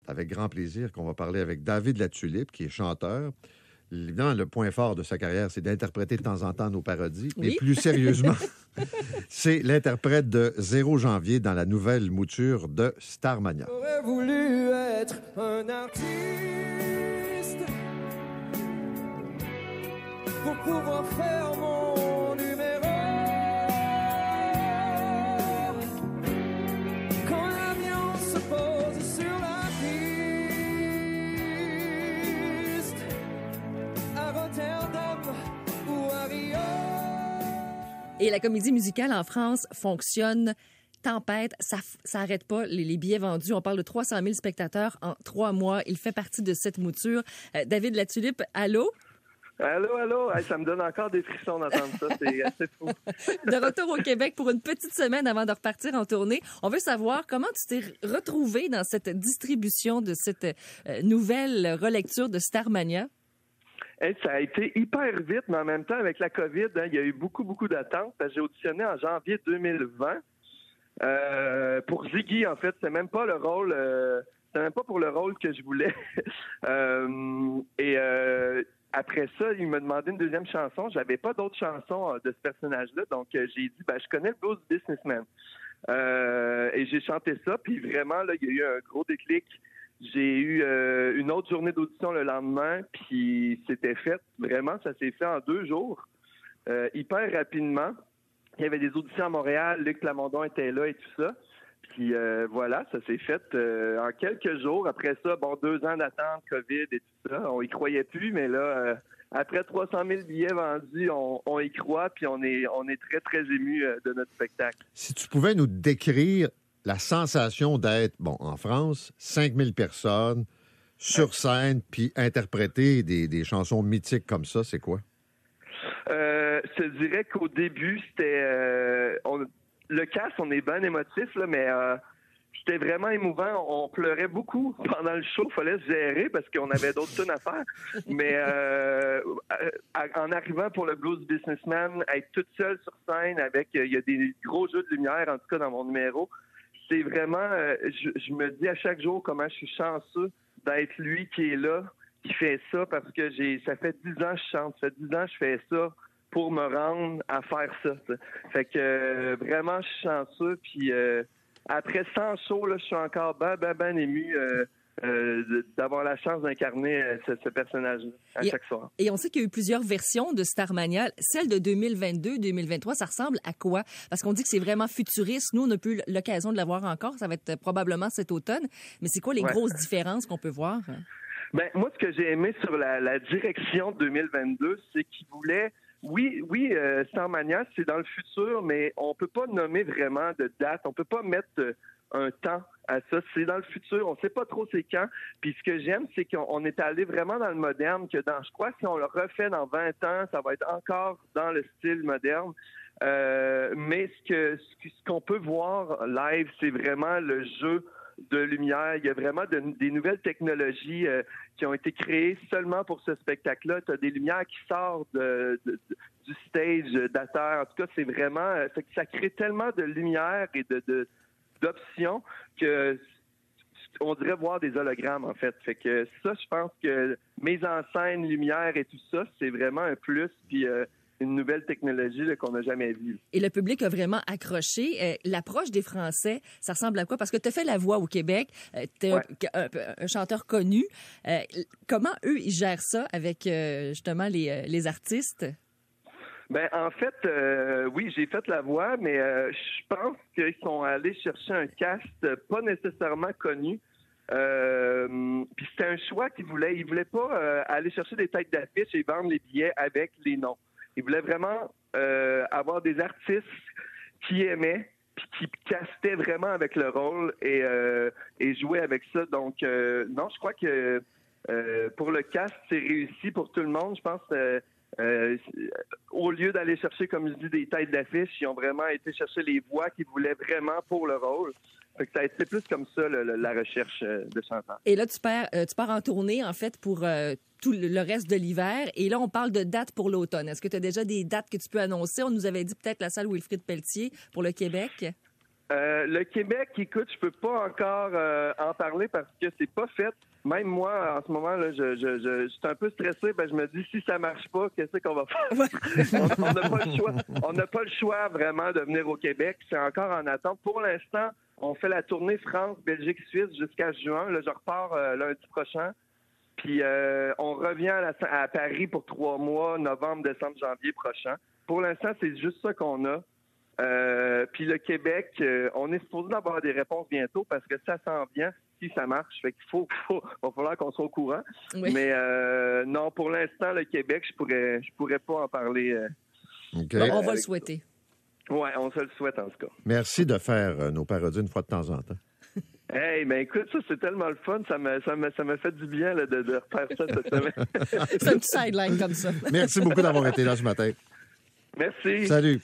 Avec grand plaisir qu'on va parler avec David Latulippe, qui est chanteur. Évidemment, le point fort de sa carrière, c'est d'interpréter de temps en temps nos parodies. Oui. Mais plus sérieusement, c'est l'interprète de 0 janvier dans la nouvelle mouture de Starmania. J'aurais voulu être un artiste pour pouvoir faire mon numéro. Quand l'avion se pose sur la piste à Rotterdam ou à Rio. Et la comédie musicale en France fonctionne tempête, ça arrête pas les billets vendus. On parle de 300 000 spectateurs en 3 mois. Il fait partie de cette mouture. David Latulippe, allô? Allô? Hey, ça me donne encore des frissons d'entendre ça. C'est assez fou. De retour au Québec pour une petite semaine avant de repartir en tournée. On veut savoir comment tu t'es retrouvé dans cette distribution de cette nouvelle relecture de Starmania. Hey, ça a été hyper vite, mais en même temps, avec la COVID, il y a eu beaucoup d'attentes. J'ai auditionné en janvier 2020 pour Ziggy, en fait. C'est même pas le rôle... c'était même pas pour le rôle que je voulais. Après ça, il m'a demandé une deuxième chanson. J'avais pas d'autres chansons de ce personnage-là, donc j'ai dit, je connais le blues businessman. Et j'ai chanté ça, puis vraiment, là, il y a eu un gros déclic. J'ai eu une autre journée d'audition le lendemain, puis c'était fait. Vraiment, ça s'est fait en 2 jours, hyper rapidement. Il y avait des auditions à Montréal, Luc Plamondon était là et tout ça. Puis voilà, ça s'est fait en quelques jours. Après ça, 2 ans d'attente, COVID et tout ça. On y croyait plus, mais là, après 300 000 billets vendus, on y croit, puis on est très, très émus de notre spectacle. Si tu pouvais nous décrire la sensation d'être, en France, 5 000 personnes sur scène, puis interpréter des chansons mythiques comme ça, c'est quoi? Je te dirais qu'au début, c'était... le cast, on est bien émotif, là, mais c'était vraiment émouvant. On pleurait beaucoup pendant le show. Il fallait se gérer parce qu'on avait d'autres tunes à faire. Mais en arrivant pour le Blues Businessman, être toute seule sur scène avec... Il y a des gros jeux de lumière, en tout cas dans mon numéro. C'est vraiment... je me dis à chaque jour comment je suis chanceux d'être lui qui est là, qui fait ça, parce que ça fait 10 ans que je chante. Ça fait 10 ans que je fais ça pour me rendre à faire ça. T'sais. Fait que vraiment, je suis chanceux. Puis après 100 shows, là, je suis encore ben ému d'avoir la chance d'incarner ce personnage-là chaque soir. Et on sait qu'il y a eu plusieurs versions de Starmania. Celle de 2022-2023, ça ressemble à quoi? Parce qu'on dit que c'est vraiment futuriste. Nous, on n'a pas eu l'occasion de la voir encore. Ça va être probablement cet automne. Mais c'est quoi les grosses différences qu'on peut voir? Moi, ce que j'ai aimé sur la direction de 2022, c'est qu'il voulait... Oui, Starmania, c'est dans le futur, mais on peut pas nommer vraiment de date. On peut pas mettre un temps à ça. C'est dans le futur. On sait pas trop c'est quand. Puis ce que j'aime, c'est qu'on est allé vraiment dans le moderne, je crois que si on le refait dans 20 ans, ça va être encore dans le style moderne. Mais ce qu'on peut voir live, c'est vraiment le jeu de lumière. Il y a vraiment des nouvelles technologies qui ont été créées seulement pour ce spectacle-là. Tu as des lumières qui sortent du stage d'Ater. En tout cas, c'est vraiment... ça crée tellement de lumière et d'options que on dirait voir des hologrammes, en fait. Fait que ça, je pense que mise en scène, lumière et tout ça, c'est vraiment un plus. Puis... une nouvelle technologie là, qu'on n'a jamais vue. Et le public a vraiment accroché. L'approche des Français, ça ressemble à quoi? Parce que tu as fait la voix au Québec, tu es un chanteur connu. Comment eux, ils gèrent ça avec justement les artistes? En fait, oui, j'ai fait la voix, mais je pense qu'ils sont allés chercher un cast pas nécessairement connu. Puis c'était un choix qu'ils voulaient. Ils voulaient pas aller chercher des têtes d'affiche et vendre les billets avec les noms. Ils voulaient vraiment avoir des artistes qui aimaient puis qui castaient vraiment avec le rôle et jouaient avec ça. Donc, non, je crois que pour le cast, c'est réussi pour tout le monde. Je pense au lieu d'aller chercher, comme je dis, des têtes d'affiche, ils ont vraiment été chercher les voix qu'ils voulaient vraiment pour le rôle. Fait que ça a été plus comme ça, la recherche de chanteurs. Et là, tu pars en tournée, en fait, pour tout le reste de l'hiver. Et là, on parle de dates pour l'automne. Est-ce que tu as déjà des dates que tu peux annoncer? On nous avait dit peut-être la salle Wilfrid Pelletier pour le Québec. Le Québec, écoute, je peux pas encore en parler parce que c'est pas fait. Même moi, en ce moment, là, je suis un peu stressé. Je me dis, si ça marche pas, qu'est-ce qu'on va faire? On n'a pas le choix. On n'a pas le choix vraiment de venir au Québec. C'est encore en attente. Pour l'instant, on fait la tournée France, Belgique, Suisse jusqu'à juin. Là, je repars lundi prochain. Puis on revient à Paris pour 3 mois, novembre, décembre, janvier prochain. Pour l'instant, c'est juste ça qu'on a. Puis le Québec, on est supposé avoir des réponses bientôt parce que ça s'en vient si ça marche. Fait qu'il va falloir qu'on soit au courant. Oui. Mais non, pour l'instant, le Québec, je pourrais pas en parler. OK. Bon, on va le souhaiter. Oui, on se le souhaite en tout cas. Merci de faire nos parodies une fois de temps en temps. Hey, ben écoute, ça c'est tellement le fun, ça me fait du bien là, de refaire ça cette semaine. C'est un petit sideline comme ça. Merci beaucoup d'avoir été là ce matin. Merci. Salut.